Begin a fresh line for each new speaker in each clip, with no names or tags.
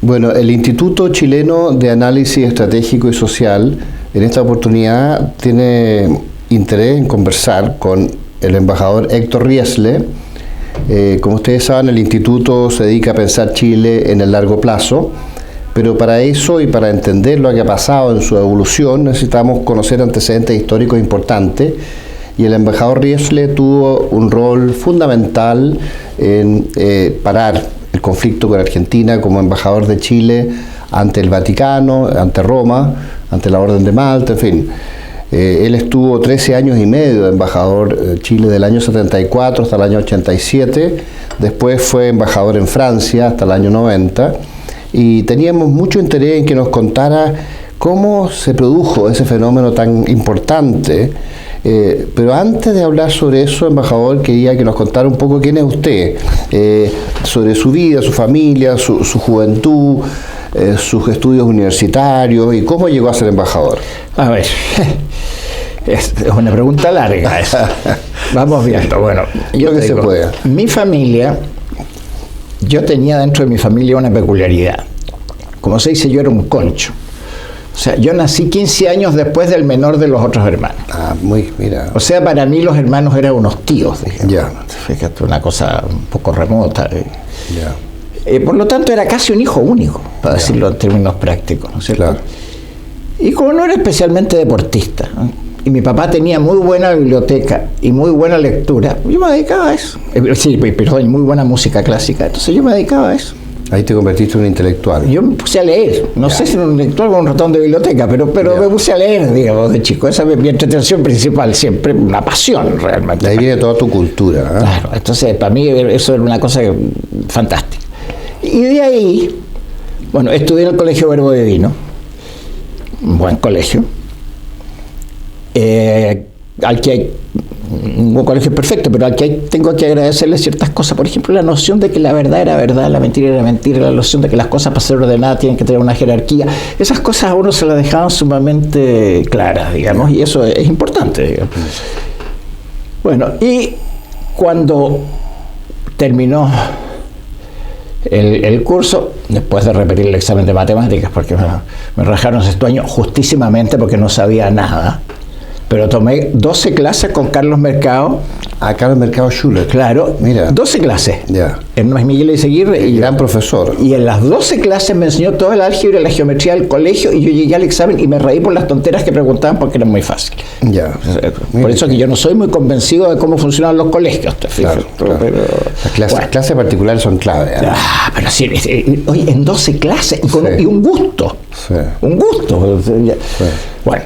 Bueno, el Instituto Chileno de Análisis Estratégico y Social en esta oportunidad tiene interés en conversar con el embajador Héctor Riesle. Como ustedes saben, el instituto se dedica a pensar Chile en el largo plazo, pero para eso y para entender lo que ha pasado en su evolución necesitamos conocer antecedentes históricos importantes, y el embajador Riesle tuvo un rol fundamental en parar el conflicto con Argentina como embajador de Chile ante el Vaticano, ante Roma, ante la Orden de Malta, en fin. Él estuvo 13 años y medio de embajador de Chile, del año 74 hasta el año 87, después fue embajador en Francia hasta el año 90, y teníamos mucho interés en que nos contara cómo se produjo ese fenómeno tan importante. Pero antes de hablar sobre eso, embajador, quería que nos contara un poco quién es usted, sobre su vida, su familia, su juventud, sus estudios universitarios y cómo llegó a ser embajador.
A ver, es una pregunta larga esa. Vamos viendo. Bueno, yo
lo que se pueda.
Mi familia, yo tenía dentro de mi familia una peculiaridad. Como se dice, yo era un concho. O sea, yo nací 15 años después del menor de los otros hermanos.
Mira.
O sea, para mí los hermanos eran unos tíos, digamos.
Ya.
Fíjate, una cosa un poco remota.
Ya.
Por lo tanto, era casi un hijo único, para decirlo en términos prácticos, ¿no es cierto?
Claro.
Y como no era especialmente deportista, ¿no? Y mi papá tenía muy buena biblioteca y muy buena lectura, yo me dedicaba a eso. Perdón, muy buena música clásica, entonces yo me dedicaba a eso.
Ahí te convertiste en un intelectual.
Yo me puse a leer, no sé si era un intelectual con un ratón de biblioteca, pero me puse a leer, digamos, de chico. Esa es mi entretención principal, siempre una pasión realmente.
De ahí viene toda tu cultura, ¿eh?
Claro, entonces para mí eso era una cosa fantástica. Y de ahí, bueno, estudié en el Colegio Verbo Divino, un buen colegio, al que hay un colegio perfecto, pero al que tengo que agradecerle ciertas cosas. Por ejemplo, la noción de que la verdad era verdad, la mentira era mentira, la noción de que las cosas para ser ordenadas tienen que tener una jerarquía. Esas cosas a uno se las dejaban sumamente claras, digamos, y eso es importante, digamos. Bueno, y cuando terminó el curso, después de repetir el examen de matemáticas, porque me rajaron sexto año justísimamente porque no sabía nada, pero tomé 12 clases con Carlos Mercado.
Carlos Mercado Schuller.
Claro,
mira.
12 clases.
Ya.
En Miguel Izaguirre.
Y gran profesor.
Y en las 12 clases me enseñó toda el álgebra y la geometría del colegio, y yo llegué al examen y me reí por las tonteras que preguntaban porque era muy fácil.
Ya.
Por eso que yo no soy muy convencido de cómo funcionan los colegios.
Claro. Pero las clases particulares son clave.
Pero sí, oye, en 12 clases y un gusto.
Sí.
Un gusto. Sí. Bueno.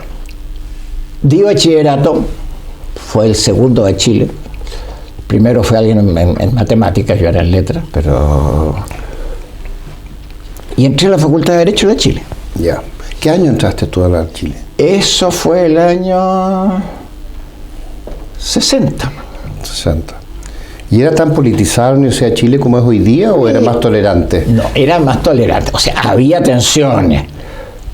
Di bachillerato, fue el segundo de Chile. Primero fue alguien en matemáticas, yo era en letras, pero... Y entré a la Facultad de Derecho de Chile.
Ya. ¿Qué año entraste tú a Chile?
Eso fue el año 60.
60. ¿Y era tan politizada la Universidad de Chile como es hoy día o era más tolerante?
No, era más tolerante. O sea, había tensiones.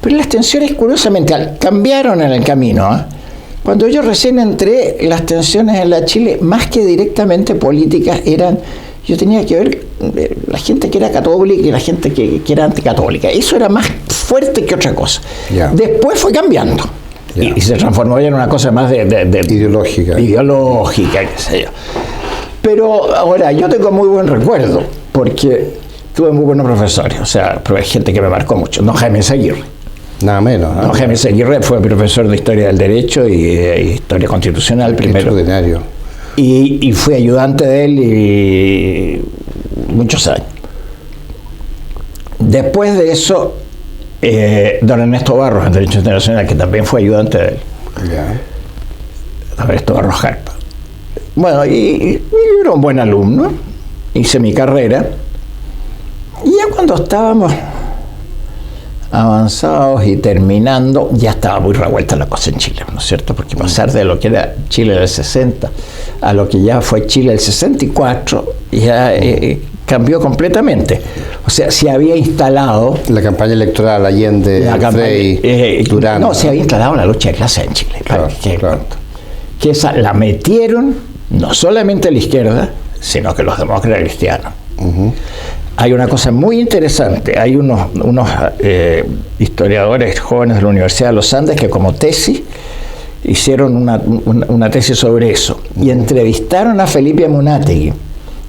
Pero las tensiones, curiosamente, cambiaron en el camino, ¿eh? Cuando yo recién entré, las tensiones en la Chile, más que directamente políticas, yo tenía que ver la gente que era católica y la gente que era anticatólica. Eso era más fuerte que otra cosa.
Yeah.
Después fue cambiando. Y se transformó ya en una cosa más de
ideológica.
Ideológica, qué sé yo. Pero ahora, yo tengo muy buen recuerdo, porque tuve muy buenos profesores. O sea, hay gente que me marcó mucho. Don Jaime Izaguirre.
Nada menos.
Don Jaime Izaguirre fue profesor de Historia del Derecho y Historia Constitucional primero.
Extraordinario.
Y fui ayudante de él y muchos años. Después de eso, don Ernesto Barros, en Derecho Internacional, que también fue ayudante de él.
Ya.
Don Ernesto Barros Jarpa. Bueno, y era un buen alumno. Hice mi carrera. Y ya cuando estábamos avanzados y terminando, ya estaba muy revuelta la cosa en Chile, ¿no es cierto? Porque pasar de lo que era Chile del 60 a lo que ya fue Chile del 64, ya cambió completamente. O sea, se había instalado...
La campaña electoral Allende, Frei, Durán.
No, se había instalado la lucha de clases en Chile.
Claro.
Que esa la metieron no solamente la izquierda, sino que los demócratas cristianos. hay una cosa muy interesante. Hay unos historiadores jóvenes de la Universidad de los Andes que como tesis hicieron una tesis sobre eso y entrevistaron a Felipe Amunátegui,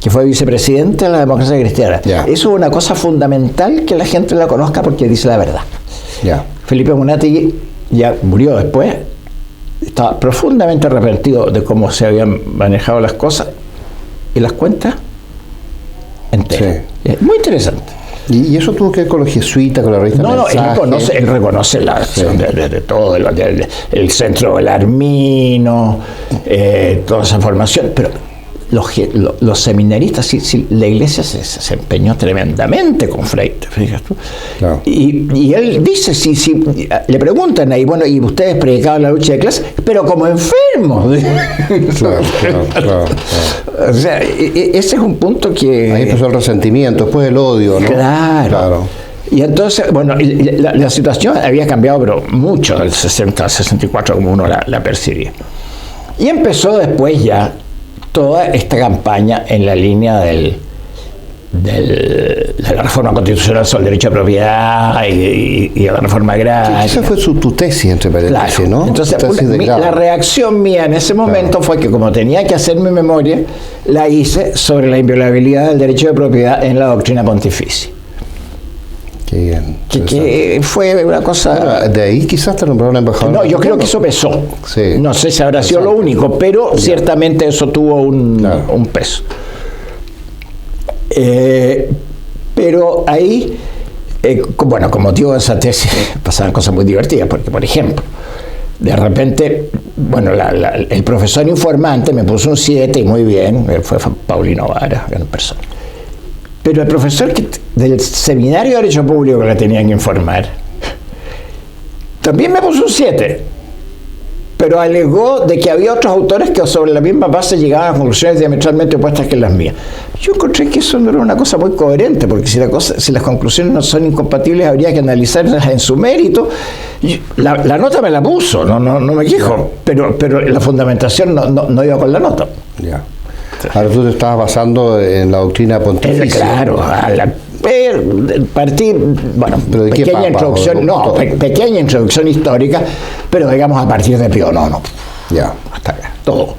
que fue vicepresidente de la Democracia Cristiana.
Yeah.
Eso es una cosa fundamental que la gente la conozca porque dice la verdad.
Yeah.
Felipe Amunátegui ya murió después, estaba profundamente arrepentido de cómo se habían manejado las cosas y las cuentas enteras.
Sí.
Es muy interesante.
¿Y eso tuvo que ver con los jesuitas, con la revista
No,
Mensaje?
él reconoce la acción de todo, el centro belarmino, toda esa formación, pero los seminaristas, sí, la iglesia se empeñó tremendamente con Freire, fíjate tú.
Claro.
Y él dice, le preguntan ahí, bueno, y ustedes predicaban la lucha de clases, pero como enfermos.
Claro.
O sea, ese es un punto que...
Ahí empezó el resentimiento, después el odio, ¿no?
Claro. Y entonces, bueno, la situación había cambiado, pero mucho, del 60 al 64, como uno la percibía. Y empezó después ya toda esta campaña en la línea de la reforma constitucional sobre el derecho de propiedad y la reforma agraria.
Esa fue tu tesis, entre paréntesis,
claro.
¿no?
Entonces,
la
reacción mía en ese momento fue que, como tenía que hacer mi memoria, la hice sobre la inviolabilidad del derecho de propiedad en la doctrina pontificia.
Qué bien.
Que fue una cosa...
De ahí quizás te nombraron embajador.
No, yo creo que eso pesó.
Sí.
No sé si habrá sido lo único, pero ciertamente eso tuvo un peso. Pero ahí, bueno, con motivo de esa tesis pasaban cosas muy divertidas, porque, por ejemplo, de repente, bueno, el profesor informante me puso un 7 y muy bien, fue Paulino Vara, gran persona. Pero el profesor del seminario de Derecho Público que le tenían que informar, también me puso un 7, pero alegó de que había otros autores que sobre la misma base llegaban a conclusiones diametralmente opuestas que las mías. Yo encontré que eso no era una cosa muy coherente, porque si las conclusiones no son incompatibles, habría que analizarlas en su mérito. La nota me la puso, no me quejo, pero la fundamentación no iba con la nota.
Ya. Ahora tú te estabas basando en la doctrina pontificia.
Claro, partir, bueno, pequeña introducción, pequeña introducción histórica, pero digamos a partir de Pío IX.
Ya.
Hasta acá, todo.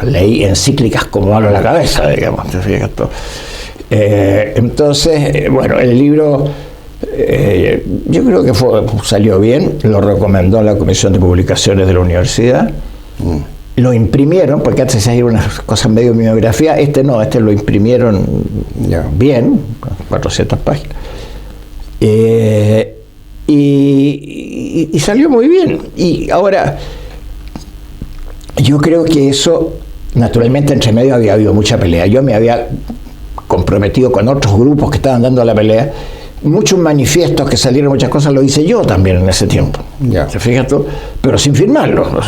Leí encíclicas como malo a la cabeza, digamos. Entonces, bueno, el libro yo creo que salió bien, lo recomendó la Comisión de Publicaciones de la Universidad. Lo imprimieron, porque antes hay unas cosas medio mimeografía, este lo imprimieron bien, 400 páginas. Y salió muy bien. Y ahora, yo creo que eso, naturalmente, entre medio había habido mucha pelea. Yo me había comprometido con otros grupos que estaban dando la pelea. Muchos manifiestos que salieron, muchas cosas, lo hice yo también en ese tiempo. ¿Te fijas tú? Pero sin firmarlo.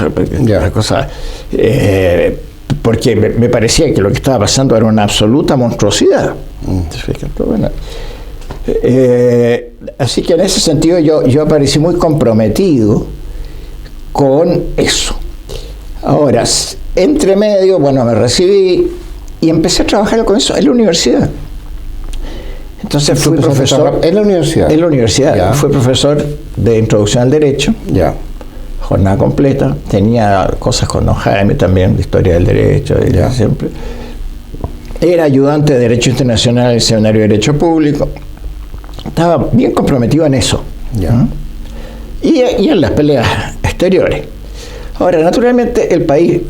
Porque me parecía que lo que estaba pasando era una absoluta monstruosidad. ¿Te fijas tú? Bueno, así que en ese sentido yo aparecí muy comprometido con eso. Ahora, entre medio, bueno, me recibí y empecé a trabajar con eso en la universidad. Entonces fui profesor
en la universidad.
En la universidad.
Ya.
Fui profesor de introducción al derecho.
Ya.
Jornada completa. Tenía cosas con don Jaime también, de historia del derecho. Siempre. Era ayudante de Derecho Internacional en el Seminario de Derecho Público. Estaba bien comprometido en eso.
Ya.
Y en las peleas exteriores. Ahora, naturalmente, el país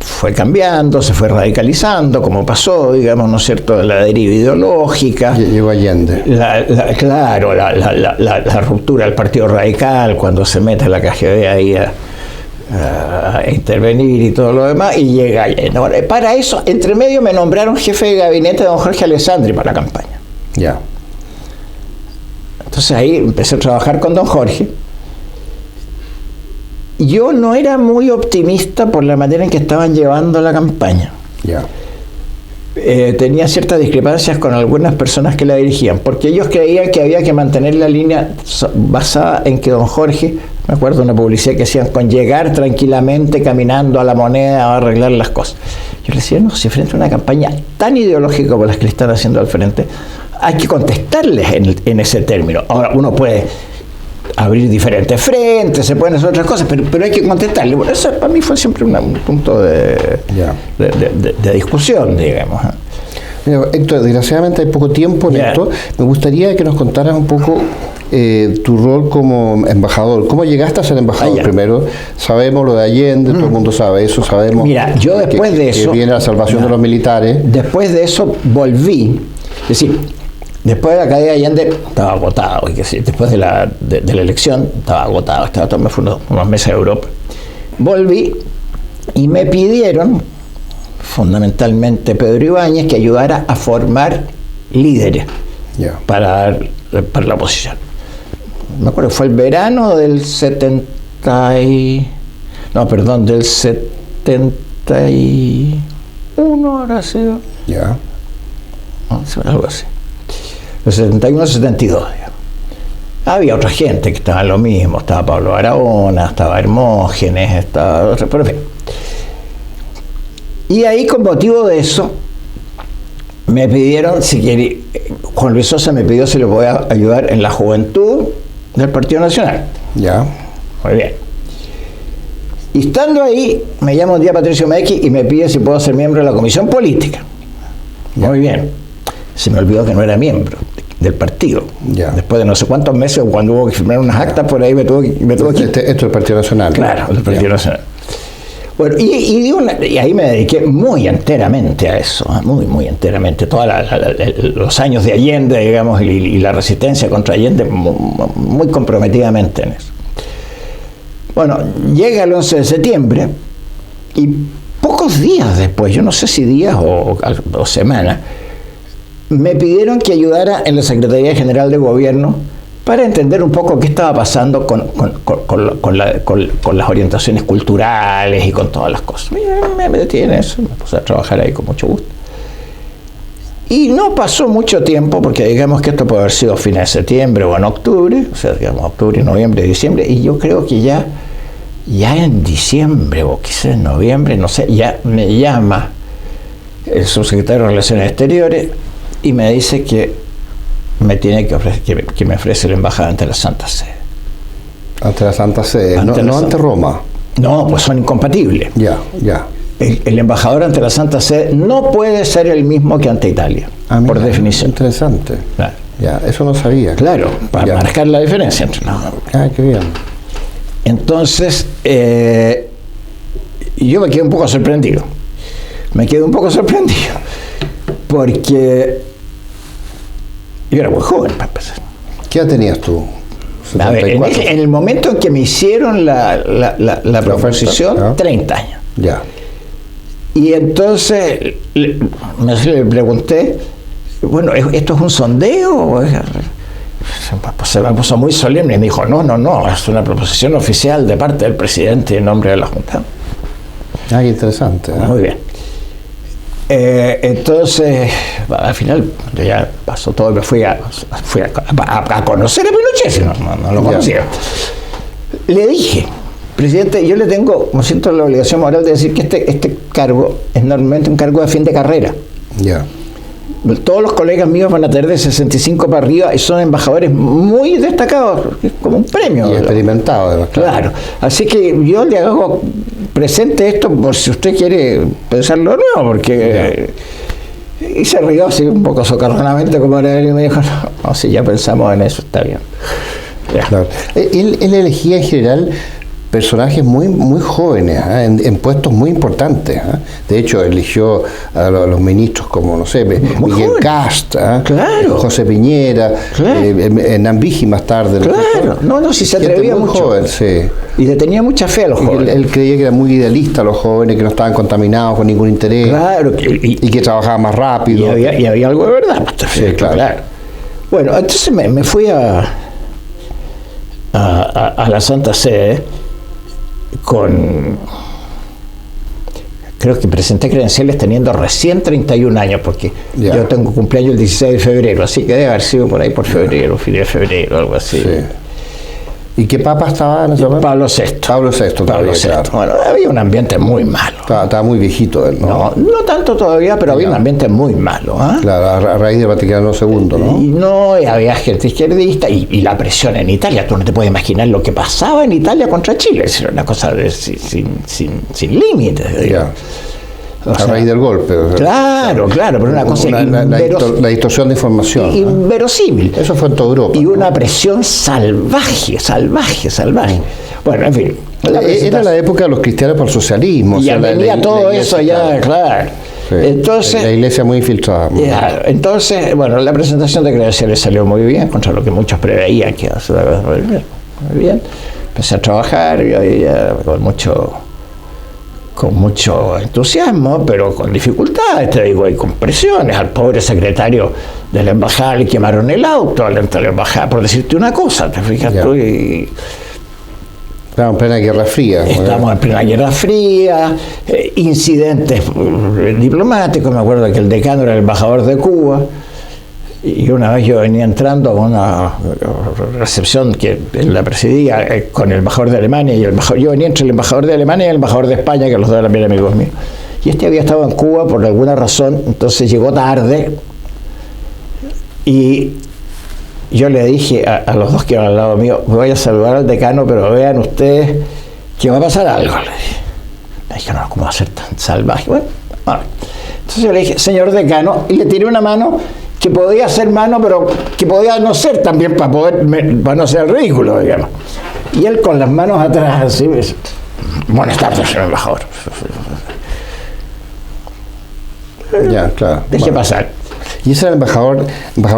fue cambiando, se fue radicalizando, como pasó, digamos, ¿no es cierto?, la deriva ideológica.
Llegó Allende.
La ruptura del Partido Radical, cuando se mete la KGB ahí a intervenir y todo lo demás, y llega Allende. Bueno, para eso, entre medio, me nombraron jefe de gabinete de don Jorge Alessandri para la campaña.
Ya.
Entonces ahí empecé a trabajar con don Jorge. Yo no era muy optimista por la manera en que estaban llevando la campaña.
Ya.
Tenía ciertas discrepancias con algunas personas que la dirigían, porque ellos creían que había que mantener la línea basada en que don Jorge, me acuerdo de una publicidad que hacían, con llegar tranquilamente caminando a la Moneda a arreglar las cosas. Yo le decía, no, si frente a una campaña tan ideológica como las que le están haciendo al frente, hay que contestarles en ese término. Ahora, uno puede abrir diferentes frentes, se pueden hacer otras cosas, pero hay que contestarle. Bueno, eso para mí fue siempre un punto de discusión, digamos.
Mira, Héctor, desgraciadamente hay poco tiempo en esto. Me gustaría que nos contaras un poco tu rol como embajador. ¿Cómo llegaste a ser embajador primero? Sabemos lo de Allende, todo el mundo sabe eso, sabemos.
Mira, yo después de eso...
Que viene la salvación de los militares.
Después de eso volví, es decir, después de la caída de Allende estaba agotado, y que sí, después de la elección estaba agotado, me fui unos meses a Europa. Volví y me pidieron, fundamentalmente Pedro Ibáñez, que ayudara a formar líderes para la oposición. Me acuerdo, fue el verano del 71, ahora sí. Algo así. El 71-72, digamos. Había otra gente que estaba en lo mismo, estaba Pablo Barahona, estaba Hermógenes, estaba otro, pero en fin. Y ahí, con motivo de eso, me pidieron, Juan Luis Sosa me pidió si le podía ayudar en la juventud del Partido Nacional. Muy bien. Y estando ahí, me llama un día Patricio Mecchi y me pide si puedo ser miembro de la Comisión Política. Muy bien. Se me olvidó que no era miembro del partido. Después de no sé cuántos meses, cuando hubo que firmar unas actas, por ahí me tuvo que...
Esto es el Partido Nacional.
Claro, el Partido Nacional. Bueno, y ahí me dediqué muy enteramente a eso, muy enteramente. Todos los años de Allende, digamos, y la resistencia contra Allende, muy comprometidamente en eso. Bueno, llega el 11 de septiembre y pocos días después, yo no sé si días o semanas, me pidieron que ayudara en la Secretaría General de Gobierno para entender un poco qué estaba pasando con las orientaciones culturales y con todas las cosas. Me metí en eso, me puse a trabajar ahí con mucho gusto. Y no pasó mucho tiempo, porque digamos que esto puede haber sido a fines de septiembre o en octubre, o sea, digamos octubre, noviembre, diciembre, y yo creo que ya en diciembre o quizás en noviembre, no sé, ya me llama el subsecretario de Relaciones Exteriores y me dice que me tiene que ofrecer, que me ofrece la embajada ante la Santa Sede.
Ante la Santa Sede, no ante Roma.
No, pues son incompatibles.
Ya.
El embajador ante la Santa Sede no puede ser el mismo que ante Italia, por definición.
Interesante.
Claro.
Ya, eso no sabía.
Claro, para marcar la diferencia entre los dos.
Qué bien.
Entonces, yo me quedé un poco sorprendido. Porque yo era muy joven para empezar.
¿Qué edad tenías tú?
A ver, en el momento en que me hicieron la proposición, 30 años.
Ya.
Y entonces le pregunté, bueno, ¿esto es un sondeo? Se me puso muy solemne y me dijo, no, es una proposición oficial de parte del presidente en nombre de la Junta.
Qué interesante.
Muy bien. Entonces, al final ya pasó todo y me fui a conocer a Pinochet, no lo conocía. Le dije, presidente, yo le tengo, me siento la obligación moral de decir que este cargo es normalmente un cargo de fin de carrera. Todos los colegas míos van a tener de 65 para arriba y son embajadores muy destacados, es como un premio.
Y experimentados, además.
Claro. Así que yo le hago presente esto por si usted quiere pensarlo de nuevo, porque... Y se rió así un poco socarronamente como era él y me dijo, no, si ya pensamos en eso, está bien.
Claro. Él elegía en general personajes muy jóvenes, en puestos muy importantes. De hecho, eligió a los ministros como, no sé, Miguel Cast,
claro,
José Piñera, Nambiji más tarde.
Claro, no, si se atrevía mucho.
Joven, sí.
Y le tenía mucha fe a los jóvenes.
Él creía que era muy idealista a los jóvenes, que no estaban contaminados con ningún interés.
Claro.
Y que trabajaban más rápido.
Y había algo de verdad.
Sí, claro.
Bueno, entonces me fui a la Santa Sede creo que presenté credenciales teniendo recién 31 años, porque yo tengo cumpleaños el 16 de febrero, así que debe haber sido por ahí por febrero, fin de febrero, algo así. Sí.
¿Y qué papa estaba en ese momento?
Pablo VI.
Pablo VI todavía, claro.
Bueno, había un ambiente muy malo.
Estaba muy viejito él, ¿no?
No tanto todavía, pero había un ambiente muy malo.
Claro, a raíz del Vaticano II, ¿no?
Y no, y había gente izquierdista y la presión en Italia. Tú no te puedes imaginar lo que pasaba en Italia contra Chile. Era una cosa sin límites.
Ya. A raíz del golpe.
Claro, pero una cosa
la distorsión de información.
Inverosímil.
Eso fue en toda Europa.
Y una presión salvaje. Bueno, en fin.
Era la época de los cristianos por el socialismo.
Y ya venía todo eso ya, claro.
Sí.
Entonces,
la iglesia muy infiltrada.
Entonces, bueno, la presentación de credenciales salió muy bien, contra lo que muchos preveían que iba a ser muy bien. Empecé a trabajar y con mucho entusiasmo, pero con dificultades, te digo, y con presiones. Al pobre secretario de la embajada le quemaron el auto al entrar a la embajada, por decirte una cosa, te fijas tú.
Estábamos en plena Guerra Fría.
Estamos en plena Guerra Fría, incidentes diplomáticos. Me acuerdo que el decano era el embajador de Cuba, y una vez yo venía entrando a una recepción que él la presidía con el embajador de Alemania y yo venía entre el embajador de Alemania y el embajador de España, que los dos eran bien amigos míos, y este había estado en Cuba por alguna razón, entonces llegó tarde y yo le dije a los dos que iban al lado mío: voy a saludar al decano, pero vean ustedes que va a pasar algo. Le dije. Me dije: no, ¿cómo va a ser tan salvaje? Bueno, entonces yo le dije: señor decano, y le tiré una mano que podía ser mano, pero que podía no ser también para no ser ridículo, digamos. Y él con las manos atrás, así, buenas tardes, señor embajador.
Ya, claro.
Deje pasar.
Y ese era el embajador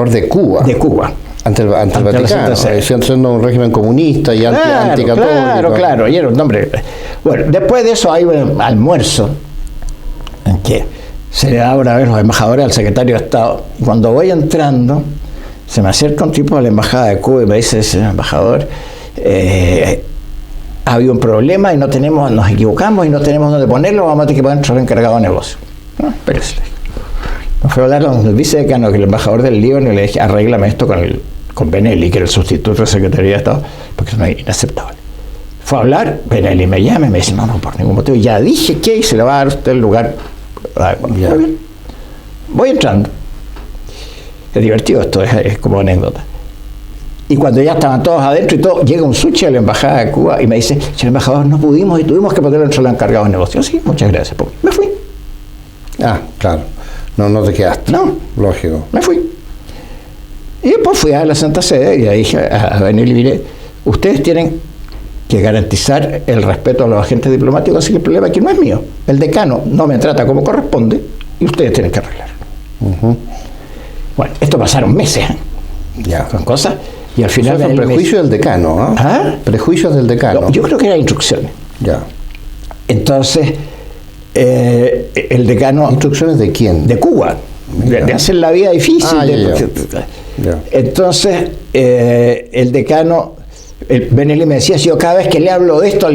de Cuba.
De Cuba.
Ante el Vaticano. Siendo un régimen comunista y anticatólico.
Claro, y era un nombre. Bueno, después de eso hay un almuerzo en que se le da una vez los embajadores al secretario de Estado. Cuando voy entrando, se me acerca un tipo de la embajada de Cuba y me dice: señor embajador, ha habido un problema y nos equivocamos y no tenemos dónde ponerlo, vamos a tener que poner otro encargado de negocio. No, espérese. Me fue a hablar con el vicedecano, que es el embajador del Líbano, y le dije: arréglame esto con Benelli, que era el sustituto de Secretaría de Estado, porque eso no es inaceptable. Fue a hablar, Benelli me llama y me dice: no, por ningún motivo, ya dije que y se le va a dar a usted el lugar. Muy bien. Voy entrando. Es divertido esto, es como anécdota. Y cuando ya estaban todos adentro y todo, llega un sushi a la embajada de Cuba y me dice: señor embajador, no pudimos y tuvimos que ponerlo entre los encargados de negocio. Sí, muchas gracias. Me fui.
Claro. No te quedaste.
No.
Lógico.
Me fui. Y después fui a la Santa Sede y le dije a Benelli: mire, ustedes tienen que garantizar el respeto a los agentes diplomáticos, así que el problema aquí no es mío. El decano no me trata como corresponde y ustedes tienen que arreglarlo. Bueno, esto pasaron meses con cosas, y al final...
Son prejuicios del decano, ¿no? Prejuicios del decano.
No, yo creo que eran instrucciones.
Ya.
Entonces, el decano...
¿Instrucciones de quién?
De Cuba. De hacer la vida difícil.
Ya.
Entonces, el decano... Benelli me decía: si yo cada vez que le hablo de esto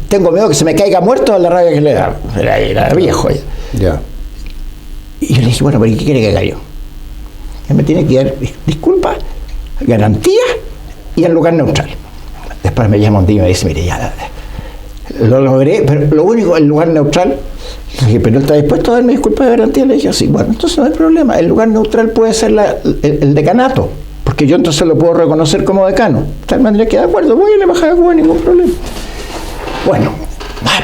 tengo miedo que se me caiga muerto a la rabia que le da. Era viejo ya. Y yo le dije: bueno, pero ¿qué quiere que haga yo? Él me tiene que dar disculpas, garantías y el lugar neutral. Después me llama un día y me dice: mire, ya lo logré, pero lo único, el lugar neutral. Le dije: pero él está dispuesto a darme disculpas de garantía. Le dije: sí. Bueno, entonces no hay problema, el lugar neutral puede ser el decanato, porque yo entonces lo puedo reconocer como decano. De tal manera que, de acuerdo, voy a la embajada de Cuba, ningún problema. Bueno,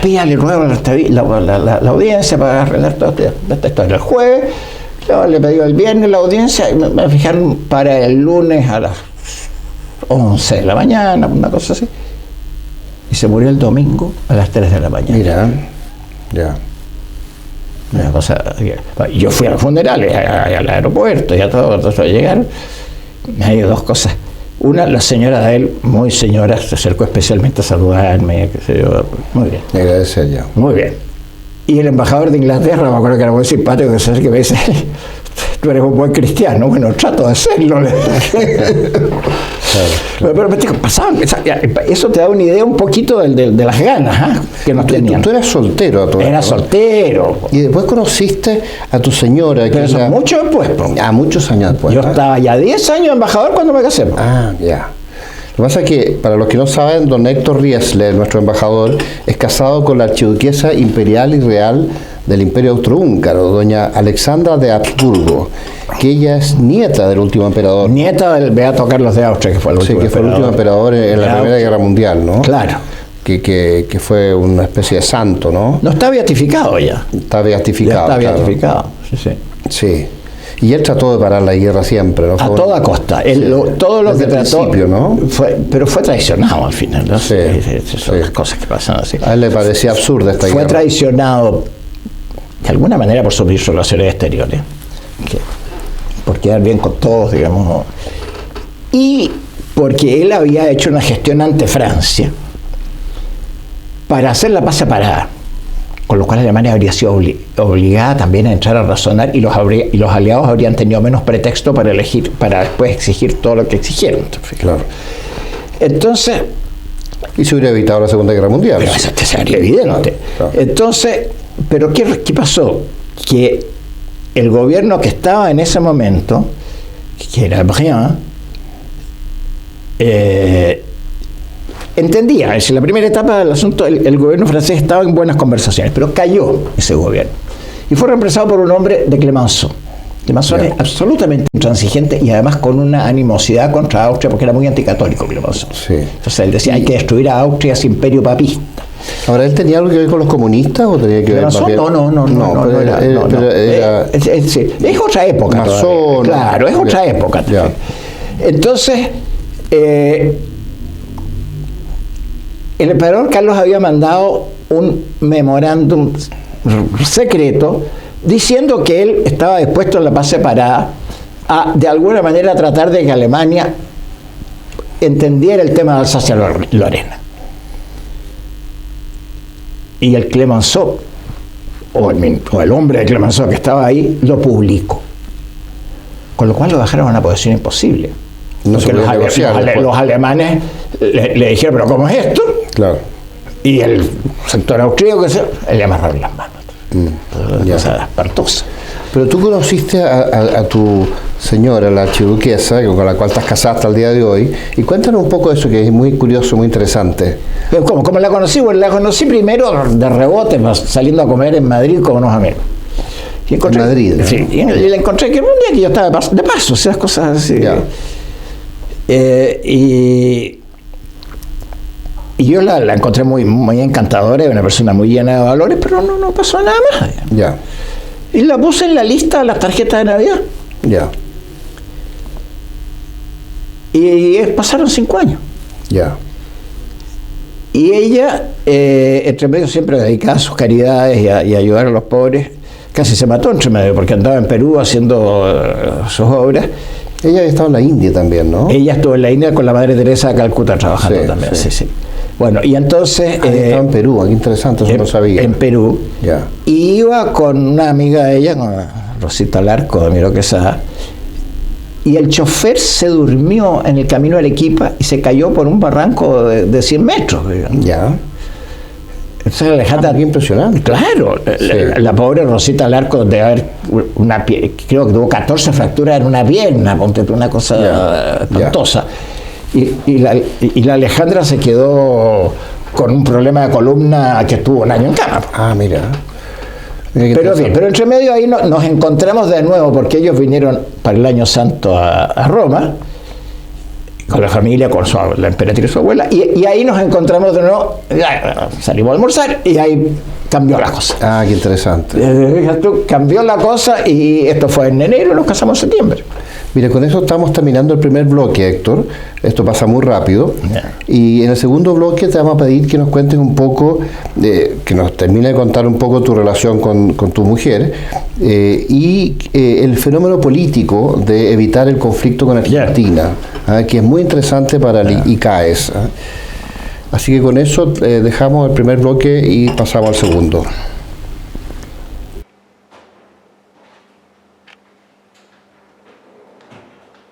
pídale luego la audiencia para arreglar todo esto. Era el jueves, yo le pedí el viernes la audiencia y me fijaron para el lunes a las 11 de la mañana, una cosa así. Y se murió el domingo a las 3 de la mañana.
Mira, ya.
Una cosa, yo fui a los funerales, al aeropuerto, y a todos llegaron. Me dio dos cosas. Una, la señora de él, muy señora, se acercó especialmente a saludarme, qué sé yo. Muy bien.
Me agradece ya.
Muy bien. Y el embajador de Inglaterra, me acuerdo que era muy simpático, que se acerca y me dice: tú eres un buen cristiano. Bueno, trato de hacerlo. Claro. Pero pasaban, eso te da una idea un poquito de las ganas que nos tenían.
Tú eras soltero a todo
Era
esto, ¿no?
soltero.
Y después conociste a tu señora.
Pero eso mucho después.
Muchos años después.
Yo estaba ya 10 años embajador cuando me casé.
Ya. que pasa es que, para los que no saben, don Héctor Riesler, nuestro embajador, es casado con la archiduquesa imperial y real del Imperio Austrohúngaro, doña Alexandra de Habsburgo, que ella es nieta del último emperador.
Nieta del Beato Carlos de Austria, que fue el último,
que fue el último emperador en la Primera Guerra Mundial, ¿no?
Claro.
Que fue una especie de santo, ¿no?
No está beatificado ya.
Está beatificado.
Ya está beatificado, sí.
Sí. Y él trató de parar la guerra siempre, ¿no?
A toda costa. Todo lo que trató, ¿no? Pero fue traicionado al final, ¿no?
Sí,
son las cosas que pasan así.
A él le parecía absurda esta guerra.
Fue traicionado de alguna manera por sus relaciones exteriores, por quedar bien con todos, digamos, ¿no? Y porque él había hecho una gestión ante Francia para hacer la paz separada, con lo cual Alemania habría sido obligada también a entrar a razonar y los aliados habrían tenido menos pretexto para después exigir todo lo que exigieron.
Claro.
Entonces...
Y se hubiera evitado la Segunda Guerra Mundial.
Pero eso sería evidente. Claro. Entonces, ¿pero qué pasó? Que el gobierno que estaba en ese momento, que era Briand, entendía, es decir, la primera etapa del asunto, el gobierno francés estaba en buenas conversaciones, pero cayó ese gobierno y fue reemplazado por un hombre de Clemenceau. Clemenceau era absolutamente intransigente y además con una animosidad contra Austria porque era muy anticatólico Clemenceau. Sí. Entonces él decía, hay que destruir a Austria, ese imperio papista.
Ahora, ¿él tenía algo que ver con los comunistas o tenía que ver con
es otra época.
Masón,
claro, es otra época. Entonces, el emperador Carlos había mandado un memorándum secreto diciendo que él estaba dispuesto en la paz separada a, de alguna manera, tratar de que Alemania entendiera el tema de Alsacia-Lorena. Y el Clemenceau, o el hombre de Clemenceau que estaba ahí, lo publicó. Con lo cual lo bajaron a una posición imposible.
No se podía negociar.
Los alemanes le dijeron, ¿pero cómo es esto?
Claro.
Y el sector austríaco le amarraron las manos. Cosa espantosa.
Pero tú conociste a tu señora, la archiduquesa, con la cual estás casada hasta el día de hoy, y cuéntanos un poco de eso, que es muy curioso, muy interesante.
¿Cómo la conocí? Bueno, la conocí primero de rebote, saliendo a comer en Madrid con unos amigos. Y encontré,
en Madrid, ¿no?
Sí, y la encontré que un día que yo estaba de paso, esas cosas así. Y yo la encontré muy encantadora, una persona muy llena de valores, pero no pasó nada más.
Ya.
Y la puse en la lista de las tarjetas de Navidad.
Ya.
Y pasaron 5 años.
Ya.
Y ella, entre medio, siempre dedicada a sus caridades y a ayudar a los pobres. Casi se mató entre medio porque andaba en Perú haciendo sus obras.
Ella había estado en la India también, ¿no?
Ella estuvo en la India con la Madre Teresa de Calcuta trabajando también. Sí. Bueno, y entonces...
estaba en Perú, qué interesante, eso no sabía.
En Perú.
Ya.
Y iba con una amiga de ella, con Rosita Larco de Miró Quesada, y el chofer se durmió en el camino de Arequipa y se cayó por un barranco de 100 metros. Digamos.
Ya.
Entonces Alejandra...
Qué impresionante.
Claro, la pobre Rosita Larco de haber creo que tuvo 14 fracturas en una pierna, una cosa espantosa. Y la Alejandra se quedó con un problema de columna que estuvo un año en cama.
Ah, mira.
Pero entre medio ahí nos encontramos de nuevo porque ellos vinieron para el Año Santo a Roma con la familia, con la emperatriz y su abuela, y ahí nos encontramos de nuevo, salimos a almorzar y ahí cambió la cosa.
Ah, qué interesante.
Cambió la cosa y esto fue en enero y nos casamos en septiembre.
Mira, con eso estamos terminando el primer bloque, Héctor. Esto pasa muy rápido. Y en el segundo bloque te vamos a pedir que nos cuentes un poco, que nos termine de contar un poco tu relación con tu mujer y el fenómeno político de evitar el conflicto con Argentina, que es muy interesante para el ICAES. Así que con eso dejamos el primer bloque y pasamos al segundo.